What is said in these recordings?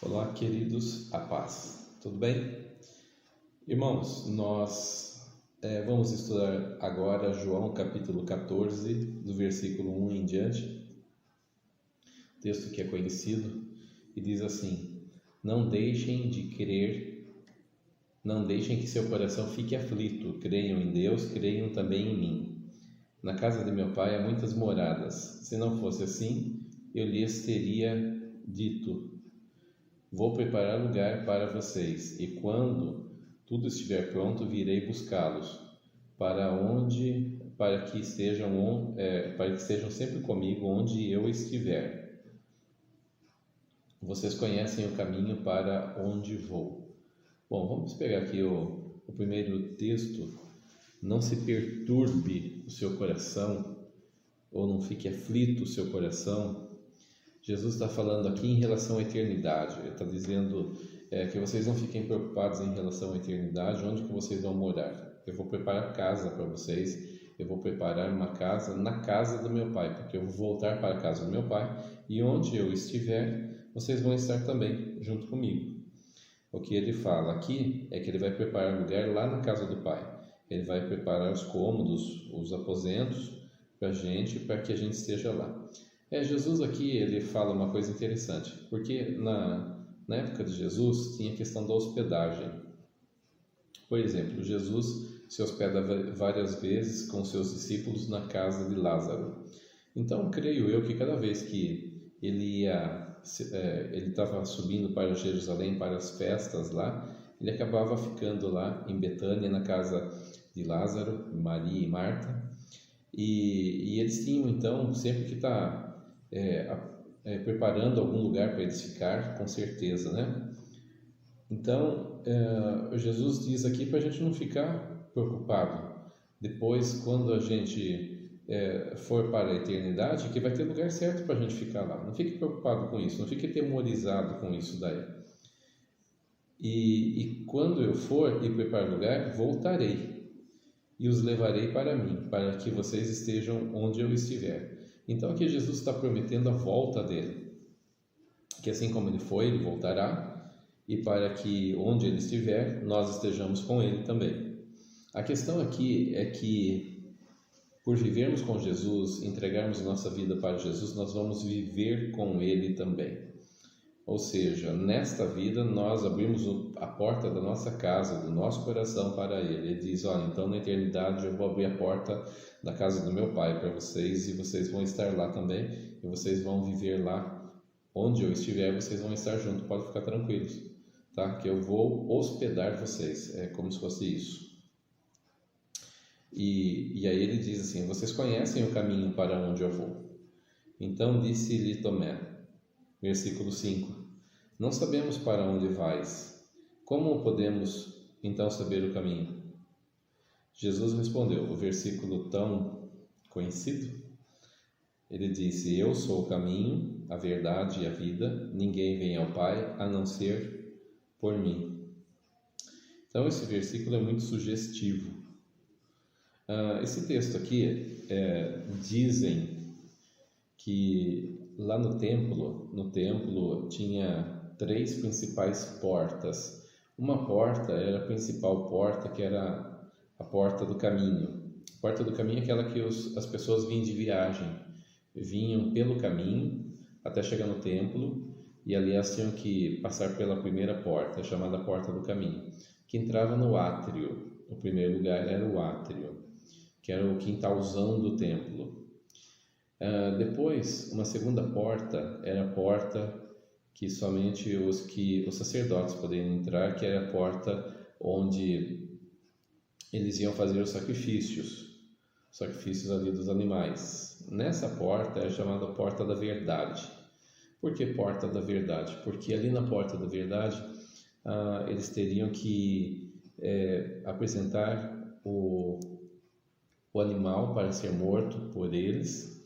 Olá, queridos, a paz, tudo bem? Irmãos, nós vamos estudar agora João capítulo 14, do versículo 1 em diante, texto que é conhecido, e diz assim: Não deixem de crer, não deixem que seu coração fique aflito, creiam em Deus, creiam também em mim. Na casa de meu pai há muitas moradas, se não fosse assim, eu lhes teria dito: Vou preparar lugar para vocês, e quando tudo estiver pronto, virei buscá-los, para que estejam sempre comigo onde eu estiver. Vocês conhecem o caminho para onde vou. Bom, vamos pegar aqui o primeiro texto. Não se perturbe o seu coração, ou não fique aflito o seu coração. Jesus está falando aqui em relação à eternidade. Ele está dizendo que vocês não fiquem preocupados em relação à eternidade, onde que vocês vão morar. Eu vou preparar casa para vocês, eu vou preparar uma casa na casa do meu pai, porque eu vou voltar para a casa do meu pai, e onde eu estiver, vocês vão estar também junto comigo. O que ele fala aqui é que ele vai preparar lugar lá na casa do pai. Ele vai preparar os cômodos, os aposentos para a gente, para que a gente esteja lá. Jesus aqui ele fala uma coisa interessante, porque na época de Jesus tinha a questão da hospedagem. Por exemplo, Jesus se hospeda várias vezes com seus discípulos na casa de Lázaro. Então, creio eu que cada vez que ele estava subindo para Jerusalém para as festas lá, ele acabava ficando lá em Betânia, na casa de Lázaro, Maria e Marta. E eles tinham então sempre que estar preparando algum lugar para eles ficar, com certeza, né? Então, Jesus diz aqui para a gente não ficar preocupado. Depois, quando a gente for para a eternidade, que vai ter lugar certo para a gente ficar lá. Não fique preocupado com isso, não fique temorizado com isso daí. E quando eu for e preparar lugar, voltarei e os levarei para mim, para que vocês estejam onde eu estiver. Então aqui Jesus está prometendo a volta dele, que assim como ele foi, ele voltará, e para que onde ele estiver, nós estejamos com ele também. A questão aqui é que, por vivermos com Jesus, entregarmos nossa vida para Jesus, nós vamos viver com ele também. Ou seja, nesta vida nós abrimos a porta da nossa casa, do nosso coração para ele. Ele diz: olha, então na eternidade eu vou abrir a porta da casa do meu pai para vocês, e vocês vão estar lá também, e vocês vão viver lá onde eu estiver, vocês vão estar juntos, pode ficar tranquilos, tá? Que eu vou hospedar vocês, é como se fosse isso. E aí ele diz assim: vocês conhecem o caminho para onde eu vou. Então disse-lhe Tomé, versículo 5: Não sabemos para onde vais. Como podemos então saber o caminho? Jesus respondeu, o versículo tão conhecido. Ele disse: Eu sou o caminho, a verdade e a vida. Ninguém vem ao Pai a não ser por mim. Então esse versículo é muito sugestivo. Esse texto aqui dizem que lá no templo tinha 3 principais portas. Uma porta era a principal porta, que era a porta do caminho. A porta do caminho é aquela que as pessoas vinham de viagem, vinham pelo caminho até chegar no templo, e ali elas tinham que passar pela primeira porta, chamada porta do caminho, que entrava no átrio. O primeiro lugar era o átrio, que era o quintalzão do templo. Depois, uma segunda porta era a porta que somente os sacerdotes poderiam entrar, que era a porta onde eles iam fazer os sacrifícios ali dos animais. Nessa porta é chamada Porta da Verdade. Por que Porta da Verdade? Porque ali na Porta da Verdade eles teriam que apresentar o animal para ser morto por eles,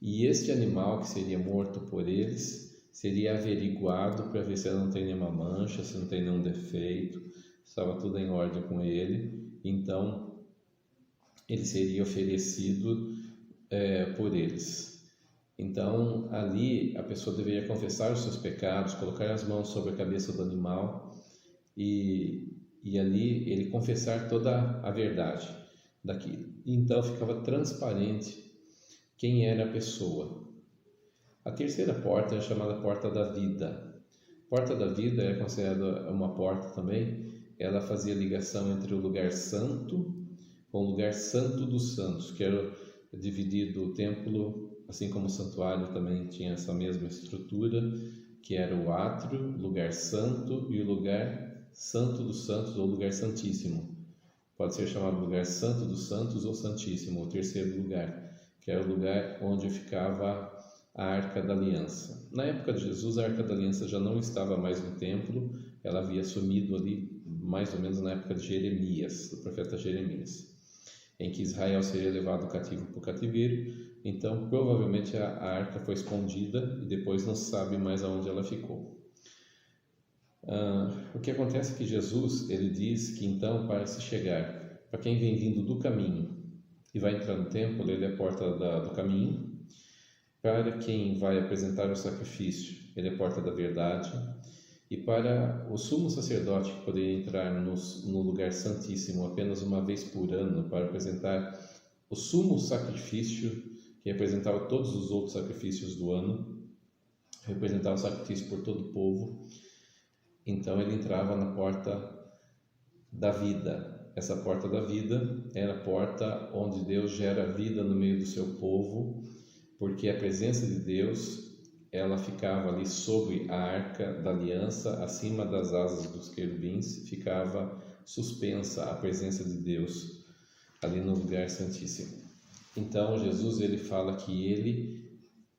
e este animal que seria morto por eles seria averiguado para ver se não tem nenhuma mancha, se não tem nenhum defeito, se estava tudo em ordem com ele. Então ele seria oferecido por eles. Então, ali a pessoa deveria confessar os seus pecados, colocar as mãos sobre a cabeça do animal e ali ele confessar toda a verdade daquilo. Então ficava transparente quem era a pessoa. A terceira porta é chamada Porta da Vida. Porta da Vida é considerada uma porta também. Ela fazia ligação entre o lugar santo com o lugar santo dos santos, que era dividido o templo, assim como o santuário também tinha essa mesma estrutura, que era o átrio, lugar santo, e o lugar santo dos santos, ou lugar santíssimo. Pode ser chamado lugar santo dos santos ou santíssimo, o terceiro lugar, que era o lugar onde ficava a Arca da Aliança. Na época de Jesus, a Arca da Aliança já não estava mais no templo, ela havia sumido ali mais ou menos na época de Jeremias, do profeta Jeremias, em que Israel seria levado cativo para o cativeiro. Então provavelmente a arca foi escondida e depois não se sabe mais aonde ela ficou. O que acontece é que Jesus, ele diz que então, para se chegar, para quem vem vindo do caminho e vai entrar no templo, ele é a porta do caminho. Para quem vai apresentar o sacrifício, ele é a porta da verdade. E para o sumo sacerdote que poderia entrar no lugar santíssimo apenas uma vez por ano para apresentar o sumo sacrifício, que representava todos os outros sacrifícios do ano, representava o sacrifício por todo o povo, então ele entrava na porta da vida. Essa porta da vida era a porta onde Deus gera vida no meio do seu povo, porque a presença de Deus, ela ficava ali sobre a Arca da Aliança, acima das asas dos querubins, ficava suspensa a presença de Deus ali no lugar santíssimo. Então Jesus, ele fala que ele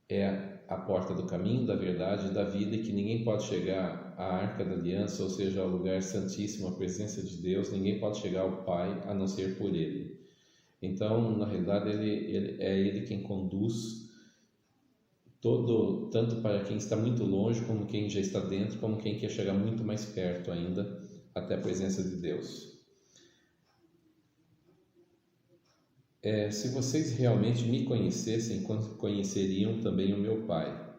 é a porta do caminho, da verdade e da vida, e que ninguém pode chegar à Arca da Aliança, ou seja, ao lugar santíssimo, a presença de Deus, ninguém pode chegar ao Pai a não ser por ele. Então, na realidade, ele quem conduz todo, tanto para quem está muito longe, como quem já está dentro, como quem quer chegar muito mais perto ainda, até a presença de Deus. Se vocês realmente me conhecessem, conheceriam também o meu Pai.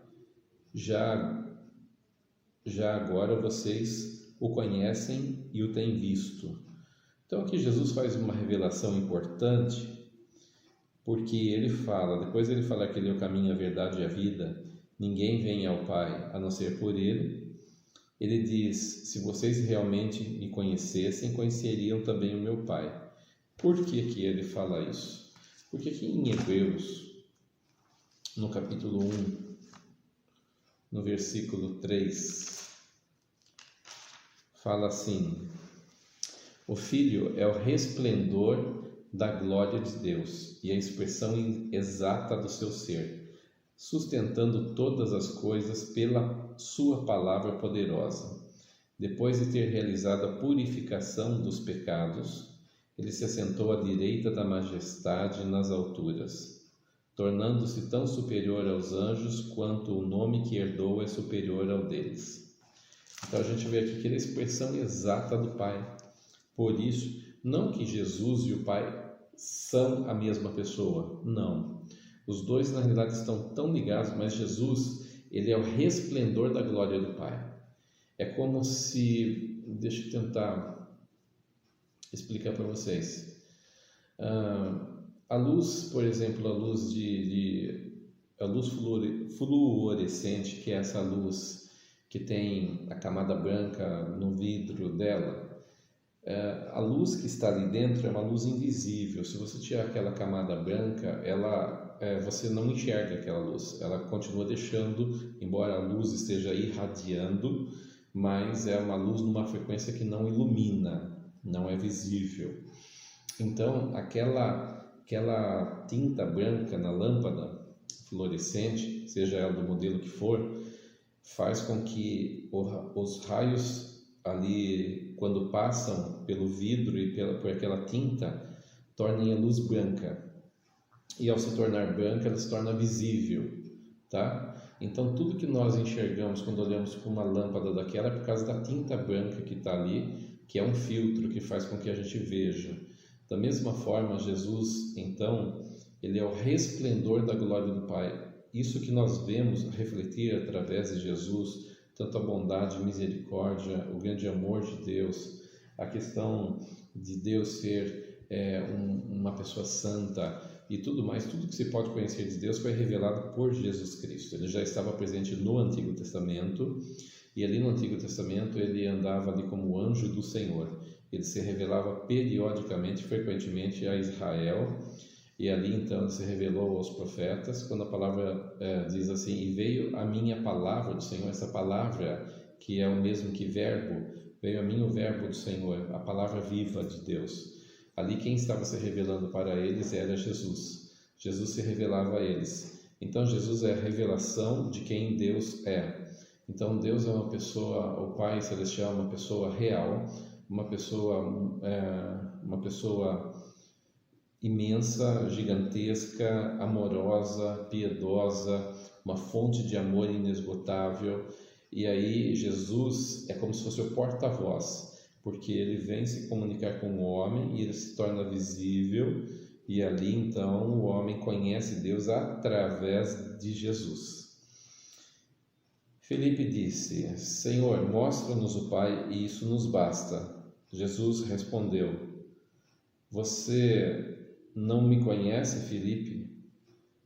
Já agora vocês o conhecem e o têm visto. Então aqui Jesus faz uma revelação importante, porque ele fala, depois ele fala que ele é o caminho, a verdade e a vida, ninguém vem ao Pai a não ser por ele. Ele diz, se vocês realmente me conhecessem, conheceriam também o meu Pai. Por que ele fala isso? Porque aqui em Hebreus, no capítulo 1, no versículo 3, fala assim: o Filho é o resplendor da glória de Deus e a expressão exata do seu ser, sustentando todas as coisas pela sua palavra poderosa. Depois de ter realizado a purificação dos pecados, ele se assentou à direita da majestade nas alturas, tornando-se tão superior aos anjos quanto o nome que herdou é superior ao deles. Então a gente vê aqui que ele é a expressão exata do Pai. Por isso, não que Jesus e o Pai são a mesma pessoa, não. Os dois na realidade estão tão ligados, mas Jesus, ele é o resplendor da glória do Pai. É como se, deixa eu tentar explicar para vocês. A luz, por exemplo, a luz a luz fluorescente, que é essa luz que tem a camada branca no vidro dela, a luz que está ali dentro é uma luz invisível. Se você tirar aquela camada branca, você não enxerga aquela luz. Ela continua deixando, embora a luz esteja irradiando, mas é uma luz numa frequência que não ilumina, não é visível. Então, aquela tinta branca na lâmpada fluorescente, seja ela do modelo que for, faz com que os raios ali, quando passam pelo vidro e por aquela tinta, tornem a luz branca. E ao se tornar branca, ela se torna visível, tá? Então, tudo que nós enxergamos quando olhamos para uma lâmpada daquela é por causa da tinta branca que está ali, que é um filtro que faz com que a gente veja. Da mesma forma, Jesus, então, ele é o resplendor da glória do Pai. isso que nós vemos refletir através de Jesus, tanto a bondade, a misericórdia, o grande amor de Deus, a questão de Deus ser uma pessoa santa e tudo mais, tudo que se pode conhecer de Deus foi revelado por Jesus Cristo. Ele já estava presente no Antigo Testamento, e ali no Antigo Testamento ele andava ali como anjo do Senhor. Ele se revelava periodicamente, frequentemente a Israel, e ali então ele se revelou aos profetas, quando a palavra diz assim: e veio a minha palavra do Senhor. Essa palavra, que é o mesmo que verbo, veio a mim o verbo do Senhor, a palavra viva de Deus. Ali quem estava se revelando para eles era Jesus. Jesus se revelava a eles. Então Jesus é a revelação de quem Deus é. Então Deus é uma pessoa, o Pai Celestial é uma pessoa real, uma pessoa imensa, gigantesca, amorosa, piedosa, uma fonte de amor inesgotável. E aí Jesus é como se fosse o porta-voz, porque ele vem se comunicar com o homem e ele se torna visível, e ali então o homem conhece Deus através de Jesus. Filipe disse: Senhor, mostra-nos o Pai e isso nos basta. Jesus respondeu: Você não me conhece, Filipe?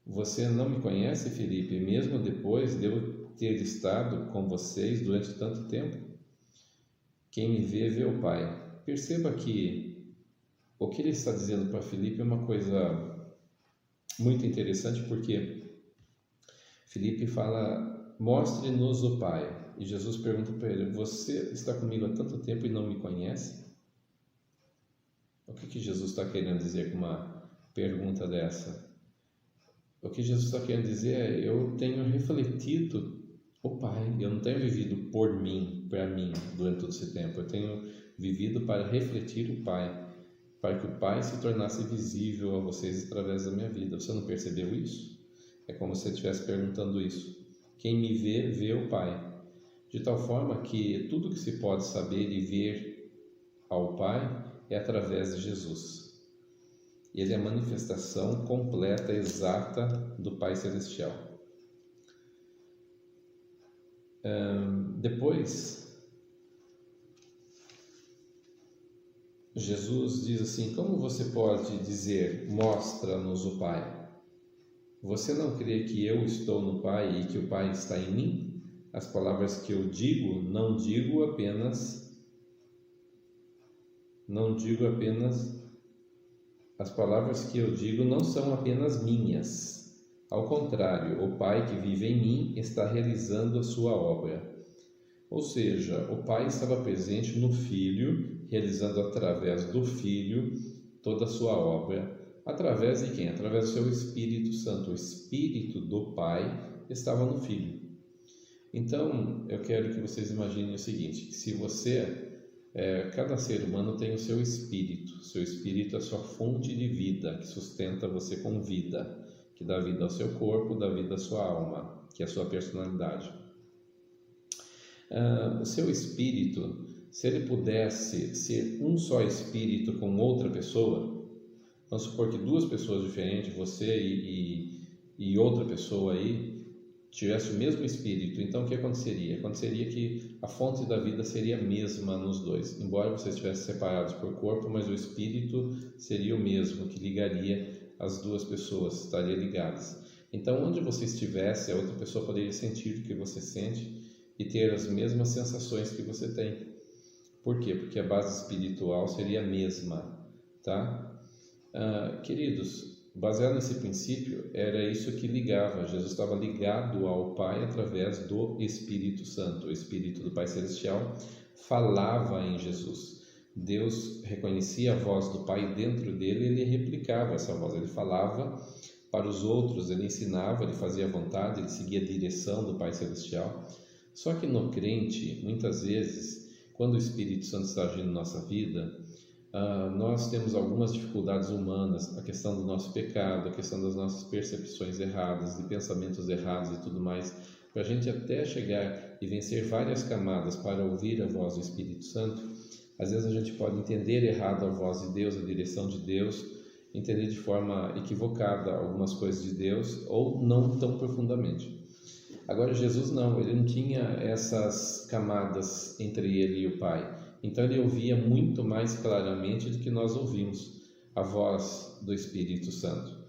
Você não me conhece, Filipe, mesmo depois de eu ter estado com vocês durante tanto tempo? Quem me vê, vê o Pai. Perceba que o que ele está dizendo para Filipe é uma coisa muito interessante, porque Filipe fala: mostre-nos o Pai. E Jesus pergunta para ele: você está comigo há tanto tempo e não me conhece? O que Jesus está querendo dizer com uma pergunta dessa? O que Jesus está querendo dizer é: eu tenho refletido o Pai, eu não tenho vivido por mim, para mim, durante todo esse tempo. Eu tenho vivido para refletir o Pai, para que o Pai se tornasse visível a vocês através da minha vida. Você não percebeu isso? É como se você estivesse perguntando isso. Quem me vê, vê o Pai. De tal forma que tudo que se pode saber e ver ao Pai é através de Jesus. Ele é a manifestação completa, exata do Pai Celestial. Depois, Jesus diz assim: como você pode dizer, mostra-nos o Pai? Você não crê que eu estou no Pai e que o Pai está em mim? As palavras que eu digo, não digo apenas, as palavras que eu digo não são apenas minhas. Ao contrário, o Pai que vive em mim está realizando a sua obra. Ou seja, o Pai estava presente no Filho, realizando através do Filho toda a sua obra. Através de quem? Através do seu Espírito Santo. O Espírito do Pai estava no Filho. Então, eu quero que vocês imaginem o seguinte: que se você, cada ser humano tem o seu espírito é a sua fonte de vida, que sustenta você com vida, que dá vida ao seu corpo, dá vida à sua alma, que é a sua personalidade. O seu espírito, se ele pudesse ser um só espírito com outra pessoa, vamos supor que duas pessoas diferentes, você e outra pessoa aí, tivesse o mesmo espírito, então o que aconteceria? Aconteceria que a fonte da vida seria a mesma nos dois, embora vocês estivessem separados por corpo, mas o espírito seria o mesmo, que ligaria as duas pessoas, estaria ligadas. Então, onde você estivesse, a outra pessoa poderia sentir o que você sente e ter as mesmas sensações que você tem. Por quê? Porque a base espiritual seria a mesma, tá? Queridos, baseado nesse princípio, era isso que ligava. Jesus estava ligado ao Pai através do Espírito Santo. O Espírito do Pai Celestial falava em Jesus. Deus reconhecia a voz do Pai dentro dele e ele replicava essa voz. Ele falava para os outros, ele ensinava, ele fazia a vontade, ele seguia a direção do Pai Celestial. Só que no crente, muitas vezes, quando o Espírito Santo está agindo na nossa vida, nós temos algumas dificuldades humanas, a questão do nosso pecado, a questão das nossas percepções erradas, de pensamentos errados e tudo mais. Para a gente até chegar e vencer várias camadas para ouvir a voz do Espírito Santo, às vezes a gente pode entender errado a voz de Deus, a direção de Deus, entender de forma equivocada algumas coisas de Deus ou não tão profundamente. Agora Jesus não, ele não tinha essas camadas entre ele e o Pai. Então ele ouvia muito mais claramente do que nós ouvimos a voz do Espírito Santo.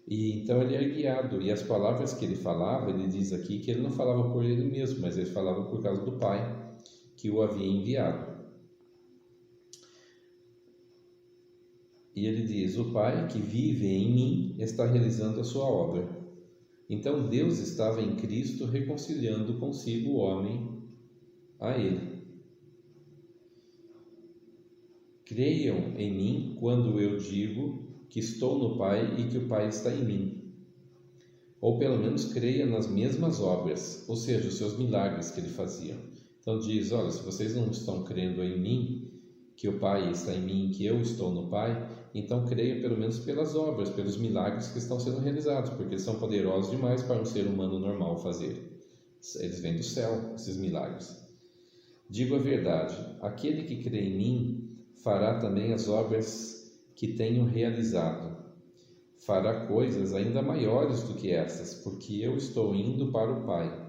E então ele é guiado, e as palavras que ele falava, ele diz aqui que ele não falava por ele mesmo, mas ele falava por causa do Pai que o havia enviado. E ele diz: o Pai que vive em mim está realizando a sua obra. Então Deus estava em Cristo reconciliando consigo o homem a ele. Creiam em mim quando eu digo que estou no Pai e que o Pai está em mim. Ou pelo menos creia nas mesmas obras, ou seja, os seus milagres que ele fazia. Então diz: olha, se vocês não estão crendo em mim, que o Pai está em mim, que eu estou no Pai, então creia pelo menos pelas obras, pelos milagres que estão sendo realizados, porque eles são poderosos demais para um ser humano normal fazer. Eles vêm do céu, esses milagres. Digo a verdade: aquele que crê em mim fará também as obras que tenho realizado. Fará coisas ainda maiores do que essas, porque eu estou indo para o Pai.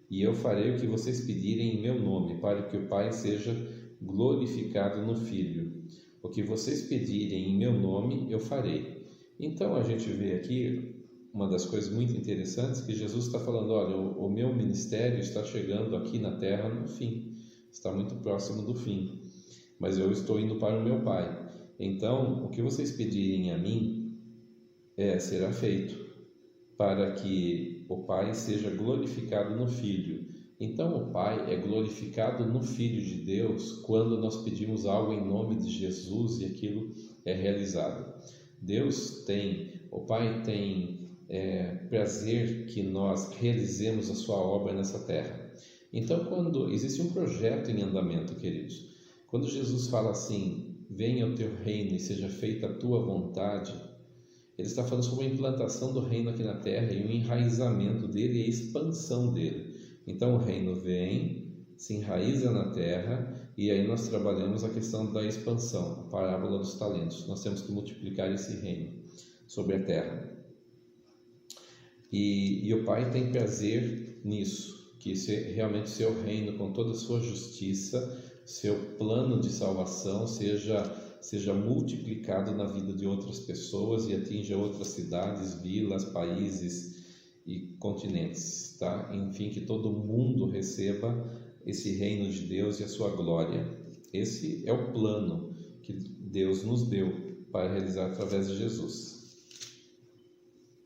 E eu farei o que vocês pedirem em meu nome, para que o Pai seja glorificado no Filho. O que vocês pedirem em meu nome, eu farei. Então a gente vê aqui uma das coisas muito interessantes, que Jesus está falando: olha, o meu ministério está chegando aqui na terra no fim, está muito próximo do fim, mas eu estou indo para o meu Pai. Então o que vocês pedirem a mim será feito, para que o Pai seja glorificado no Filho. Então o Pai é glorificado no Filho de Deus quando nós pedimos algo em nome de Jesus e aquilo é realizado. O Pai tem prazer que nós realizemos a sua obra nessa terra. Então, quando existe um projeto em andamento, queridos, quando Jesus fala assim: venha o teu reino e seja feita a tua vontade, ele está falando sobre a implantação do reino aqui na terra e o enraizamento dele e a expansão dele. Então o reino vem, se enraiza na terra, e aí nós trabalhamos a questão da expansão, a parábola dos talentos. Nós temos que multiplicar esse reino sobre a terra. E o Pai tem prazer nisso, que realmente seu reino, com toda a sua justiça, seu plano de salvação seja multiplicado na vida de outras pessoas e atinja outras cidades, vilas, países e continentes, tá? Enfim, que todo mundo receba esse reino de Deus e a sua glória. Esse é o plano que Deus nos deu para realizar através de Jesus.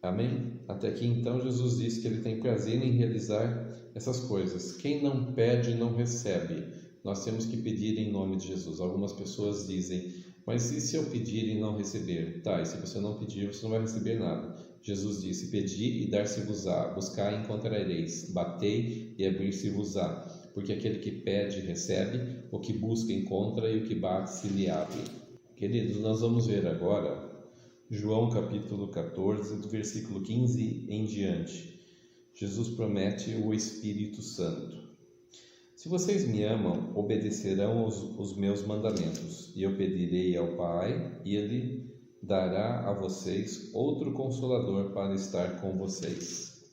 Amém? Até aqui então Jesus diz que ele tem prazer em realizar essas coisas. Quem não pede não recebe. Nós temos que pedir em nome de Jesus. Algumas pessoas dizem: mas e se eu pedir e não receber? Tá, e se você não pedir, você não vai receber nada. Jesus disse: pedi e dar-se-vos-á, buscai e encontrareis, batei e abrir-se-vos-á. Porque aquele que pede recebe, o que busca encontra e o que bate se lhe abre. Queridos, nós vamos ver agora João capítulo 14, do versículo 15 em diante. Jesus promete o Espírito Santo. Se vocês me amam, obedecerão os meus mandamentos, e eu pedirei ao Pai, e Ele dará a vocês outro Consolador para estar com vocês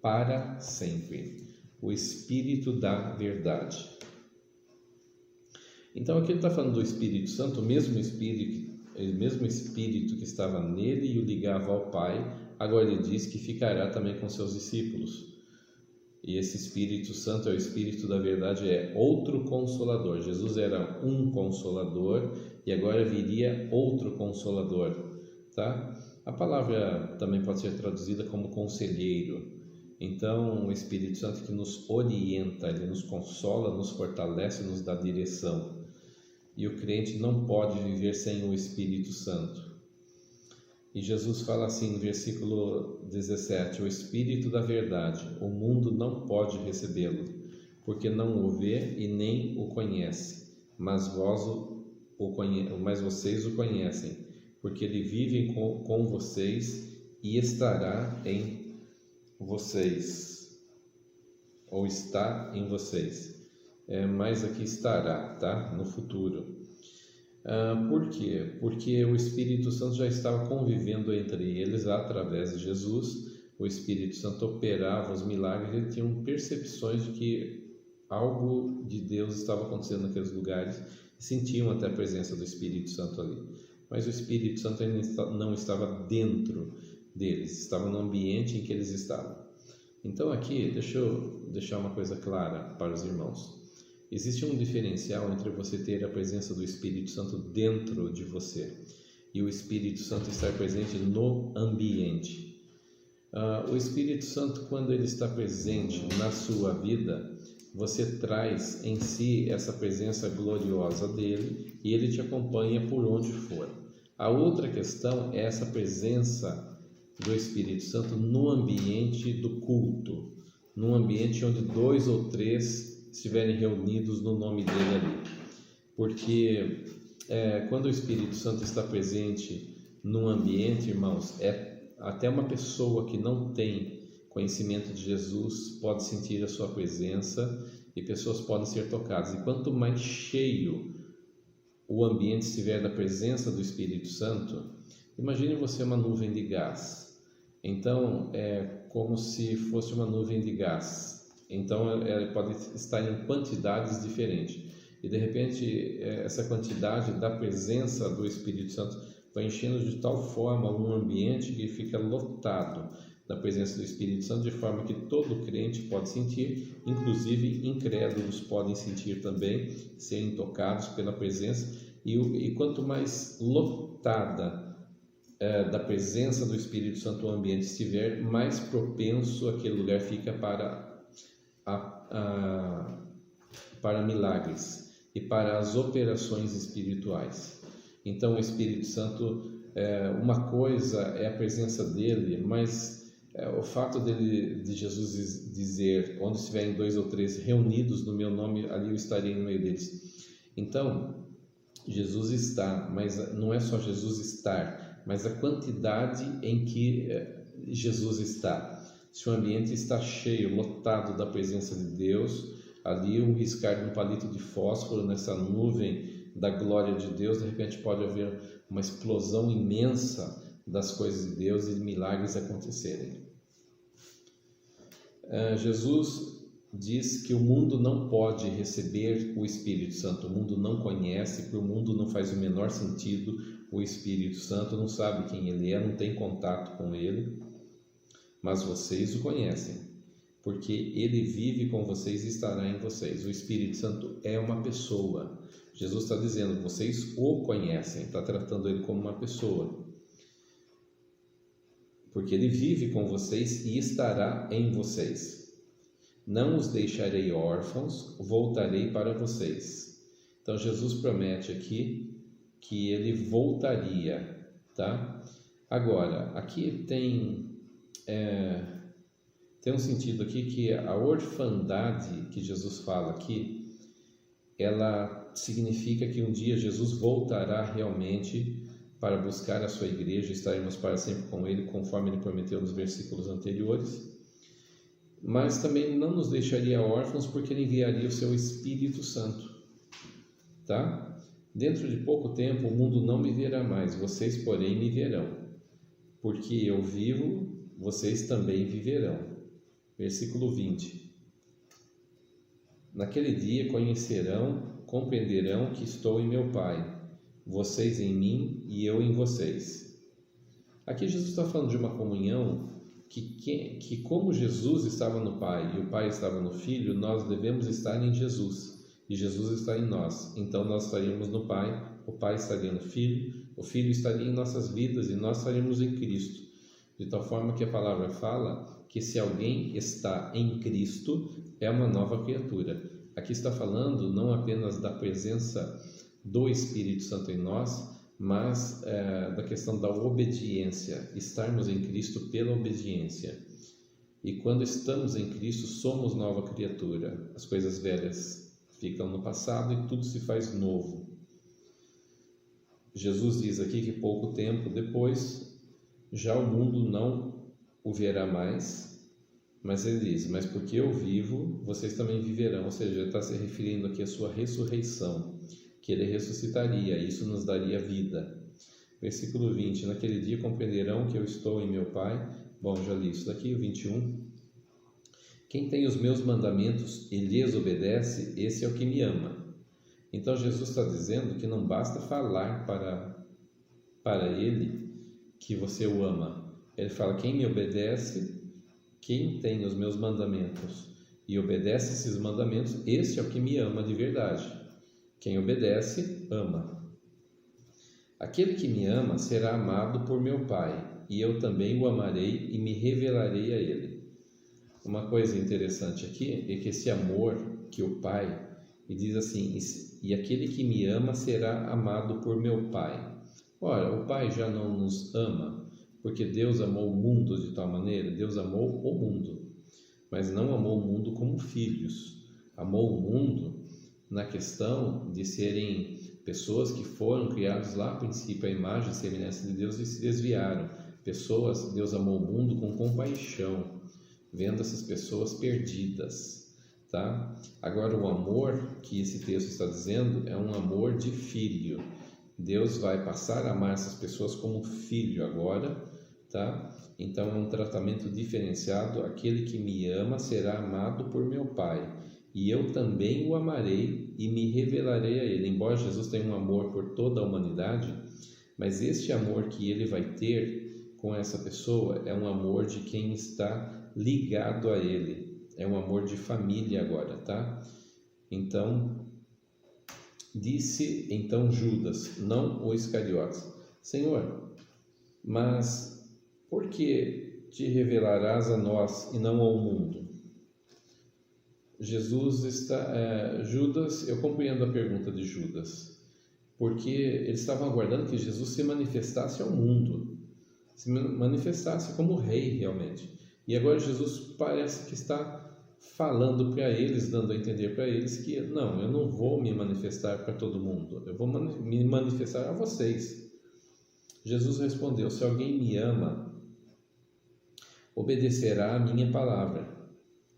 para sempre, o Espírito da verdade. Então aqui ele está falando do Espírito Santo, o mesmo Espírito que estava nele e o ligava ao Pai, agora ele diz que ficará também com seus discípulos. E esse Espírito Santo é o Espírito da verdade, é outro Consolador. Jesus era um Consolador e agora viria outro Consolador, tá? A palavra também pode ser traduzida como conselheiro. Então, o Espírito Santo que nos orienta, ele nos consola, nos fortalece, nos dá direção. E o crente não pode viver sem o Espírito Santo. E Jesus fala assim no versículo 17: o Espírito da verdade, o mundo não pode recebê-lo, porque não o vê e nem o conhece, mas vocês o conhecem, porque ele vive com vocês e estará em vocês, ou está em vocês. Mas aqui estará, tá? No futuro. Por quê? Porque o Espírito Santo já estava convivendo entre eles através de Jesus. O Espírito Santo operava os milagres, eles tinham percepções de que algo de Deus estava acontecendo naqueles lugares, e sentiam até a presença do Espírito Santo ali. Mas o Espírito Santo ainda não estava dentro deles, estava no ambiente em que eles estavam. Então aqui, deixa eu deixar uma coisa clara para os irmãos. Existe um diferencial entre você ter a presença do Espírito Santo dentro de você e o Espírito Santo estar presente no ambiente. O Espírito Santo, quando ele está presente na sua vida, você traz em si essa presença gloriosa dele e ele te acompanha por onde for. A outra questão é essa presença do Espírito Santo no ambiente do culto, num ambiente onde 2 ou 3 estiverem reunidos no nome dele ali. Porque quando o Espírito Santo está presente num ambiente, irmãos, até uma pessoa que não tem conhecimento de Jesus pode sentir a sua presença e pessoas podem ser tocadas. E quanto mais cheio o ambiente estiver da presença do Espírito Santo, imagine você uma nuvem de gás. Então, é como se fosse uma nuvem de gás. Então, ela pode estar em quantidades diferentes. E, de repente, essa quantidade da presença do Espírito Santo vai enchendo de tal forma um ambiente que fica lotado da presença do Espírito Santo, de forma que todo crente pode sentir, inclusive incrédulos podem sentir também, serem tocados pela presença. E quanto mais lotada da presença do Espírito Santo o ambiente estiver, mais propenso aquele lugar fica para milagres e para as operações espirituais. Então o Espírito Santo, uma coisa é a presença dele, mas o fato de Jesus dizer: onde estiverem 2 ou 3 reunidos no meu nome, ali eu estarei no meio deles. Então Jesus está, mas não é só Jesus estar, mas a quantidade em que Jesus está. Se o ambiente está cheio, lotado da presença de Deus, ali um riscar de um palito de fósforo nessa nuvem da glória de Deus, de repente pode haver uma explosão imensa das coisas de Deus e milagres acontecerem. Jesus diz que o mundo não pode receber o Espírito Santo, o mundo não conhece, para o mundo não faz o menor sentido o Espírito Santo, não sabe quem ele é, não tem contato com ele, mas vocês o conhecem, porque ele vive com vocês e estará em vocês. O Espírito Santo é uma pessoa. Jesus está dizendo, vocês o conhecem, está tratando ele como uma pessoa, porque ele vive com vocês e estará em vocês. Não os deixarei órfãos, voltarei para vocês. Então Jesus promete aqui que ele voltaria, tá? Agora, aqui tem um sentido aqui que a orfandade que Jesus fala aqui, ela significa que um dia Jesus voltará realmente para buscar a sua igreja, estaremos para sempre com ele, conforme ele prometeu nos versículos anteriores. Mas também não nos deixaria órfãos, porque ele enviaria o seu Espírito Santo, tá? Dentro de pouco tempo o mundo não me verá mais, vocês porém me verão, porque eu vivo, vocês também viverão. Versículo 20. Naquele dia conhecerão, compreenderão que estou em meu Pai, vocês em mim e eu em vocês. Aqui Jesus está falando de uma comunhão que como Jesus estava no Pai e o Pai estava no Filho, nós devemos estar em Jesus e Jesus está em nós. Então nós estaríamos no Pai, o Pai estaria no Filho, o Filho estaria em nossas vidas e nós estaríamos em Cristo. De tal forma que a palavra fala que se alguém está em Cristo, é uma nova criatura. Aqui está falando não apenas da presença do Espírito Santo em nós, mas da questão da obediência, estarmos em Cristo pela obediência. E quando estamos em Cristo, somos nova criatura. As coisas velhas ficam no passado e tudo se faz novo. Jesus diz aqui que pouco tempo depois, já o mundo não o verá mais, mas ele diz, mas porque eu vivo, vocês também viverão. Ou seja, ele está se referindo aqui à sua ressurreição, que Ele ressuscitaria, isso nos daria vida. Versículo 20, naquele dia compreenderão que eu estou em meu Pai. Bom, já li isso daqui, o 21. Quem tem os meus mandamentos e lhes obedece, esse é o que me ama. Então Jesus está dizendo que não basta falar para Ele que você o ama. Ele fala, quem me obedece, quem tem os meus mandamentos e obedece esses mandamentos, esse é o que me ama de verdade. Quem obedece, ama. Aquele que me ama será amado por meu Pai, e eu também o amarei e me revelarei a ele. Uma coisa interessante aqui é que esse amor que o Pai, e diz assim, e aquele que me ama será amado por meu Pai. Ora, o Pai já não nos ama, porque Deus amou o mundo de tal maneira, Deus amou o mundo, mas não amou o mundo como filhos, amou o mundo na questão de serem pessoas que foram criadas lá a princípio à imagem e semelhança de Deus e se desviaram. Pessoas, Deus amou o mundo com compaixão, vendo essas pessoas perdidas, tá? Agora, o amor que esse texto está dizendo é um amor de filho. Deus vai passar a amar essas pessoas como filho agora, tá? Então, é um tratamento diferenciado. Aquele que me ama será amado por meu Pai, e eu também o amarei e me revelarei a ele. Embora Jesus tenha um amor por toda a humanidade, mas este amor que ele vai ter com essa pessoa é um amor de quem está ligado a ele. É um amor de família agora, tá? Então, disse então Judas, não o Iscariotes, Senhor, mas por que te revelarás a nós e não ao mundo? Judas, eu compreendo a pergunta de Judas, porque eles estavam aguardando que Jesus se manifestasse ao mundo, se manifestasse como rei realmente. E agora Jesus parece que está falando para eles, dando a entender para eles que não, eu não vou me manifestar para todo mundo, eu vou me manifestar a vocês. Jesus respondeu, se alguém me ama, obedecerá a minha palavra.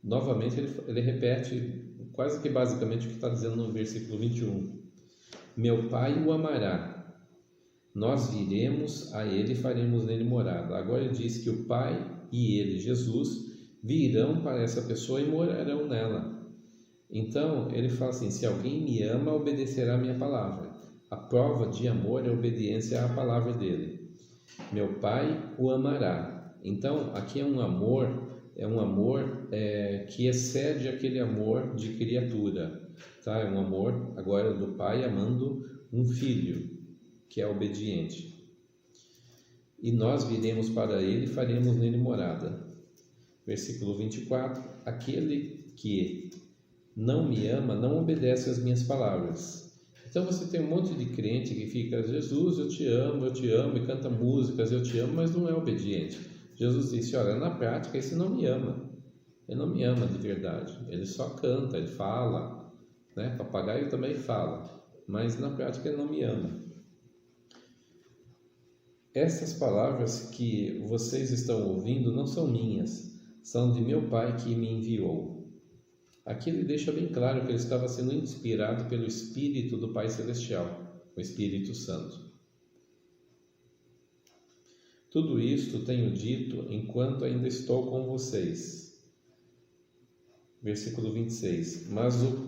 Novamente ele repete quase que basicamente o que está dizendo no versículo 21. Meu Pai o amará, nós viremos a ele e faremos nele morada. Agora ele diz que o Pai e ele, Jesus, virão para essa pessoa e morarão nela. Então ele fala assim, se alguém me ama, obedecerá a minha palavra. A prova de amor é a obediência à palavra dele. Meu Pai o amará. Então aqui é um amor que excede aquele amor de criatura, tá? É um amor agora do pai amando um filho que é obediente. E nós viremos para ele e faremos nele morada. Versículo 24, aquele que não me ama não obedece às minhas palavras. Então você tem um monte de crente que fica, Jesus, eu te amo, e canta músicas, eu te amo, mas não é obediente. Jesus disse, olha, na prática esse não me ama, ele não me ama de verdade, ele só canta, ele fala, né? Papagaio também fala, mas na prática ele não me ama. Essas palavras que vocês estão ouvindo não são minhas, são de meu Pai que me enviou. Aqui ele deixa bem claro que ele estava sendo inspirado pelo Espírito do Pai Celestial, o Espírito Santo. Tudo isto tenho dito enquanto ainda estou com vocês. Versículo 26. Mas o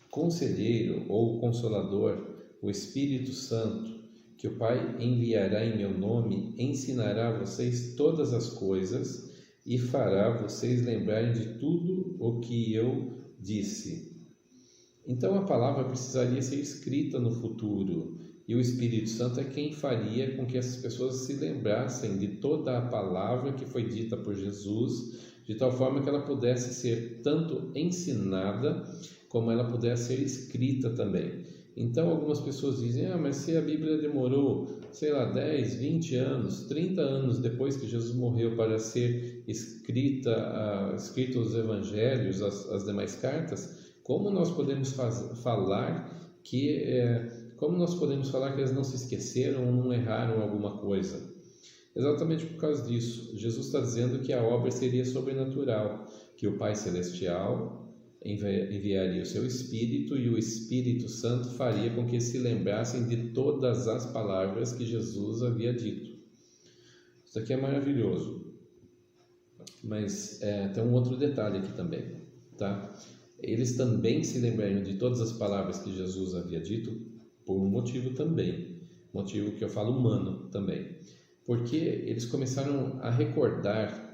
Conselheiro ou o Consolador, o Espírito Santo, que o Pai enviará em meu nome, ensinará a vocês todas as coisas e fará vocês lembrarem de tudo o que eu disse. Então a palavra precisaria ser escrita no futuro. E o Espírito Santo é quem faria com que essas pessoas se lembrassem de toda a palavra que foi dita por Jesus, de tal forma que ela pudesse ser tanto ensinada, como ela pudesse ser escrita também. Então algumas pessoas dizem, mas se a Bíblia demorou, 10, 20 anos, 30 anos depois que Jesus morreu para ser escritos os evangelhos, as demais cartas, como nós podemos falar que eles não se esqueceram ou não erraram alguma coisa? Exatamente por causa disso. Jesus está dizendo que a obra seria sobrenatural, que o Pai Celestial enviaria o seu Espírito e o Espírito Santo faria com que se lembrassem de todas as palavras que Jesus havia dito. Isso aqui é maravilhoso, mas tem um outro detalhe aqui também, tá? Eles também se lembrariam de todas as palavras que Jesus havia dito por um motivo também, motivo que eu falo humano também, porque eles começaram a recordar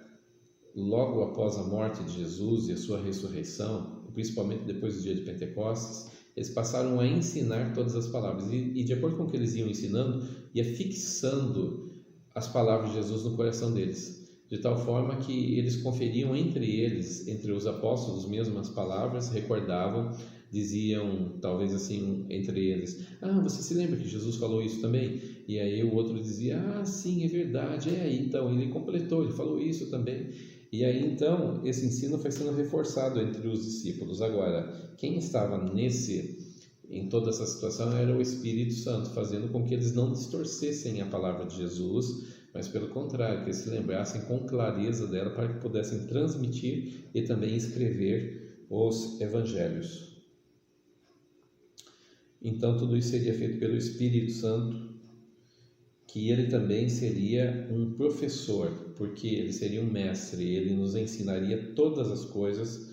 logo após a morte de Jesus e a sua ressurreição, principalmente depois do dia de Pentecostes, eles passaram a ensinar todas as palavras e de acordo com o que eles iam ensinando, ia fixando as palavras de Jesus no coração deles, de tal forma que eles conferiam entre eles, entre os apóstolos mesmo as palavras, recordavam, diziam talvez assim entre eles: você se lembra que Jesus falou isso também? E aí o outro dizia: sim, é verdade, então ele completou, ele falou isso também. E aí então esse ensino foi sendo reforçado entre os discípulos. Agora, quem estava em toda essa situação era o Espírito Santo, fazendo com que eles não distorcessem a palavra de Jesus, mas pelo contrário, que eles se lembrassem com clareza dela para que pudessem transmitir e também escrever os evangelhos. Então tudo isso seria feito pelo Espírito Santo, que ele também seria um professor, porque ele seria um mestre, ele nos ensinaria todas as coisas,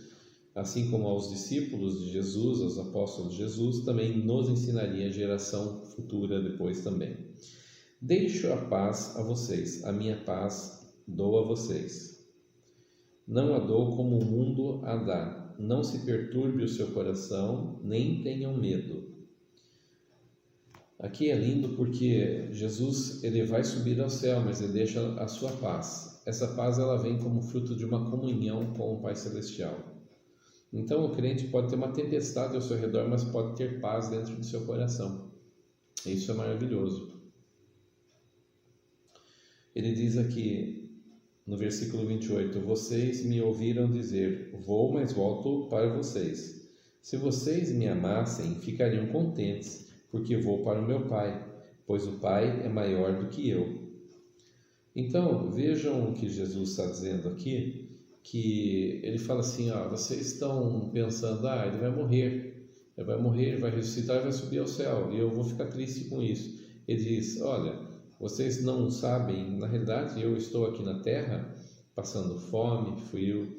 assim como aos discípulos de Jesus, aos apóstolos de Jesus, também nos ensinaria a geração futura depois também. Deixo a paz a vocês, a minha paz dou a vocês. Não a dou como o mundo a dá. Não se perturbe o seu coração, nem tenham medo. Aqui é lindo porque Jesus ele vai subir ao céu, mas ele deixa a sua paz. Essa paz ela vem como fruto de uma comunhão com o Pai Celestial. Então o crente pode ter uma tempestade ao seu redor, mas pode ter paz dentro do seu coração. Isso é maravilhoso. Ele diz aqui no versículo 28, vocês me ouviram dizer, vou, mas volto para vocês. Se vocês me amassem, ficariam contentes, porque vou para o meu Pai, pois o Pai é maior do que eu. Então, vejam o que Jesus está dizendo aqui, que ele fala assim, vocês estão pensando, ele vai morrer, vai ressuscitar, vai subir ao céu, e eu vou ficar triste com isso. Ele diz, olha, vocês não sabem, na realidade eu estou aqui na terra, passando fome, frio,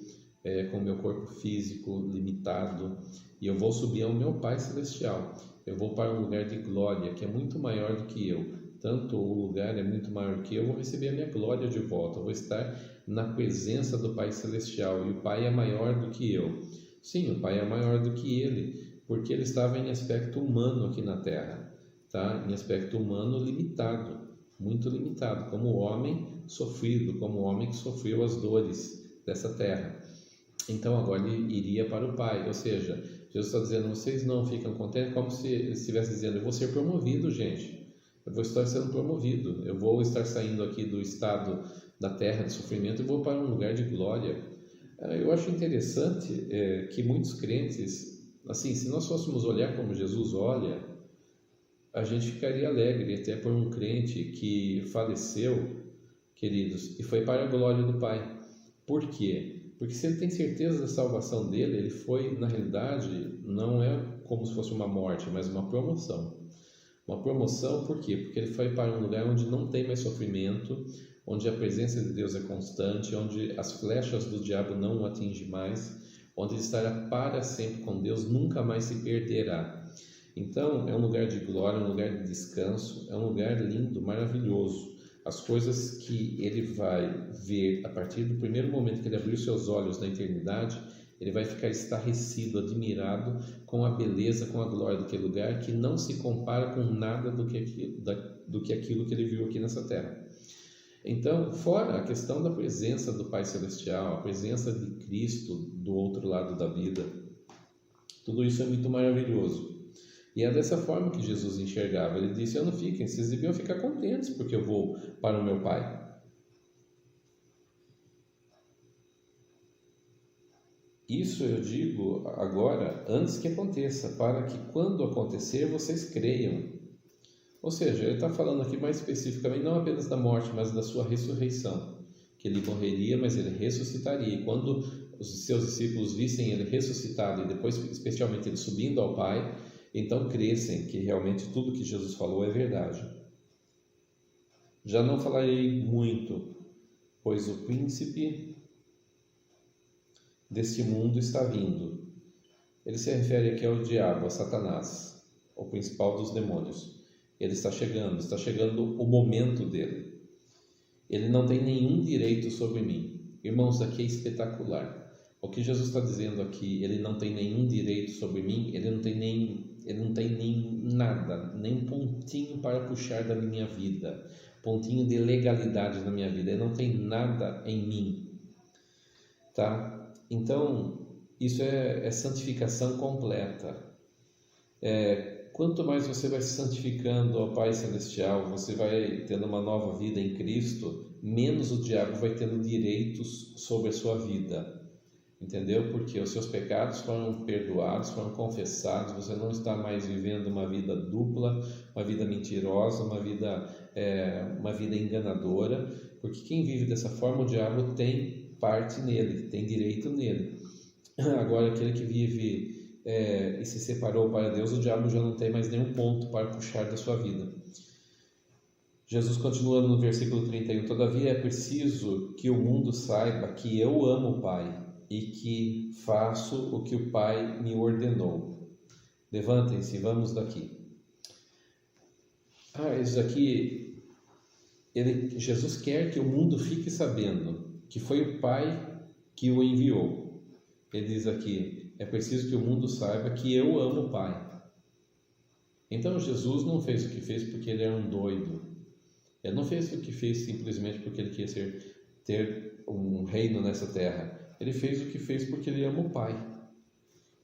com o meu corpo físico limitado, e eu vou subir ao meu Pai Celestial. Eu vou para um lugar de glória, que é muito maior do que eu. Tanto o lugar é muito maior do que eu vou receber a minha glória de volta. Eu vou estar na presença do Pai Celestial. E o Pai é maior do que eu. Sim, o Pai é maior do que ele, porque ele estava em aspecto humano aqui na Terra. Tá? Em aspecto humano limitado, muito limitado. Como homem sofrido, como homem que sofreu as dores dessa Terra. Então agora ele iria para o Pai, ou seja, Jesus está dizendo, vocês não ficam contentes, como se ele estivesse dizendo, eu vou ser promovido, gente, eu vou estar sendo promovido, eu vou estar saindo aqui do estado da terra de sofrimento e vou para um lugar de glória. Eu acho interessante que muitos crentes, assim, se nós fôssemos olhar como Jesus olha, a gente ficaria alegre até por um crente que faleceu, queridos, e foi para a glória do Pai. Por quê? Porque se ele tem certeza da salvação dele, ele foi, na realidade, não é como se fosse uma morte, mas uma promoção. Uma promoção por quê? Porque ele foi para um lugar onde não tem mais sofrimento, onde a presença de Deus é constante, onde as flechas do diabo não o atingem mais, onde ele estará para sempre com Deus, nunca mais se perderá. Então, é um lugar de glória, um lugar de descanso, é um lugar lindo, maravilhoso. As coisas que ele vai ver a partir do primeiro momento que ele abrir seus olhos na eternidade, ele vai ficar estarrecido, admirado com a beleza, com a glória daquele lugar que não se compara com nada do que aquilo que ele viu aqui nessa terra. Então, fora a questão da presença do Pai Celestial, a presença de Cristo do outro lado da vida, tudo isso é muito maravilhoso. E é dessa forma que Jesus enxergava. Ele disse, não fiquem, vocês deviam ficar contentes porque eu vou para o meu Pai. Isso eu digo agora, antes que aconteça, para que quando acontecer, vocês creiam. Ou seja, ele está falando aqui mais especificamente, não apenas da morte, mas da sua ressurreição. Que ele morreria, mas ele ressuscitaria. E quando os seus discípulos vissem ele ressuscitado e depois, especialmente, ele subindo ao Pai, então crescem que realmente tudo que Jesus falou é verdade. Já não falarei muito, pois o príncipe deste mundo está vindo. Ele se refere aqui ao diabo, a Satanás, o principal dos demônios. Ele está chegando o momento dele. Ele não tem nenhum direito sobre mim. Irmãos, aqui é espetacular. O que Jesus está dizendo aqui, ele não tem nenhum direito sobre mim, ele não tem nem nada, nem um pontinho para puxar da minha vida, pontinho de legalidade na minha vida, ele não tem nada em mim, tá? Então, isso é santificação completa. Quanto mais você vai se santificando ao Pai Celestial, você vai tendo uma nova vida em Cristo, menos o diabo vai tendo direitos sobre a sua vida. Entendeu? Porque os seus pecados foram perdoados, foram confessados, você não está mais vivendo uma vida dupla, uma vida mentirosa, uma vida enganadora, porque quem vive dessa forma, o diabo tem parte nele, tem direito nele. Agora, aquele que vive e se separou para Deus, o diabo já não tem mais nenhum ponto para puxar da sua vida. Jesus continua no versículo 31, todavia é preciso que o mundo saiba que eu amo o Pai, e que faço o que o Pai me ordenou. Levantem-se, vamos daqui. Isso aqui, Jesus quer que o mundo fique sabendo que foi o Pai que o enviou. Ele diz aqui, é preciso que o mundo saiba que eu amo o Pai. Então Jesus não fez o que fez porque ele era um doido. Ele não fez o que fez simplesmente porque ele queria ter um reino nessa terra. Ele fez o que fez porque ele ama o Pai.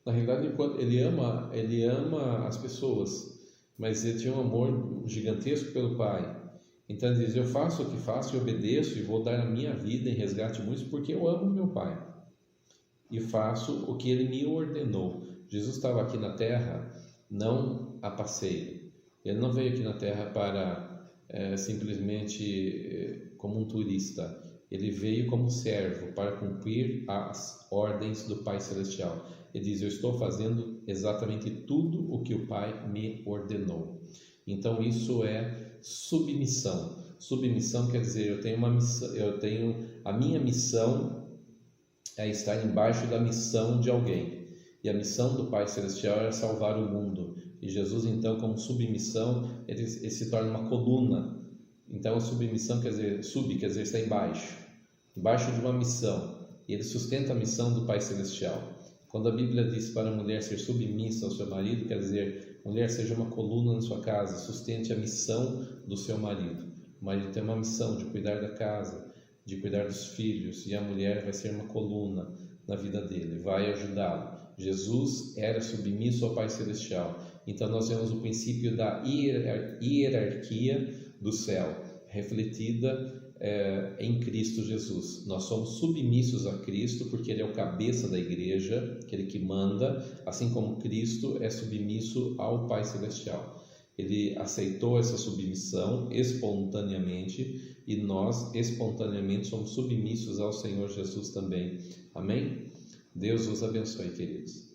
Na realidade, ele ama as pessoas, mas ele tinha um amor gigantesco pelo Pai. Então ele diz, eu faço o que faço e obedeço e vou dar a minha vida em resgate muitos porque eu amo meu Pai. E faço o que ele me ordenou. Jesus estava aqui na terra não a passeio. Ele não veio aqui na terra para simplesmente como um turista. Ele veio como servo para cumprir as ordens do Pai Celestial. Ele diz, eu estou fazendo exatamente tudo o que o Pai me ordenou. Então isso é submissão. Submissão quer dizer, eu tenho a minha missão é estar embaixo da missão de alguém. E a missão do Pai Celestial é salvar o mundo. E Jesus então, como submissão, ele se torna uma coluna. Então a submissão quer dizer, quer dizer está embaixo de uma missão, e ele sustenta a missão do Pai Celestial. Quando a Bíblia diz para a mulher ser submissa ao seu marido, quer dizer, mulher seja uma coluna na sua casa, sustente a missão do seu marido. O marido tem uma missão de cuidar da casa, de cuidar dos filhos, e a mulher vai ser uma coluna na vida dele, vai ajudá-lo. Jesus era submisso ao Pai Celestial. Então nós vemos o princípio da hierarquia do céu, refletida em Cristo Jesus. Nós somos submissos a Cristo porque Ele é o cabeça da igreja, aquele que manda, assim como Cristo é submisso ao Pai Celestial. Ele aceitou essa submissão espontaneamente e nós espontaneamente somos submissos ao Senhor Jesus também. Amém? Deus os abençoe, queridos.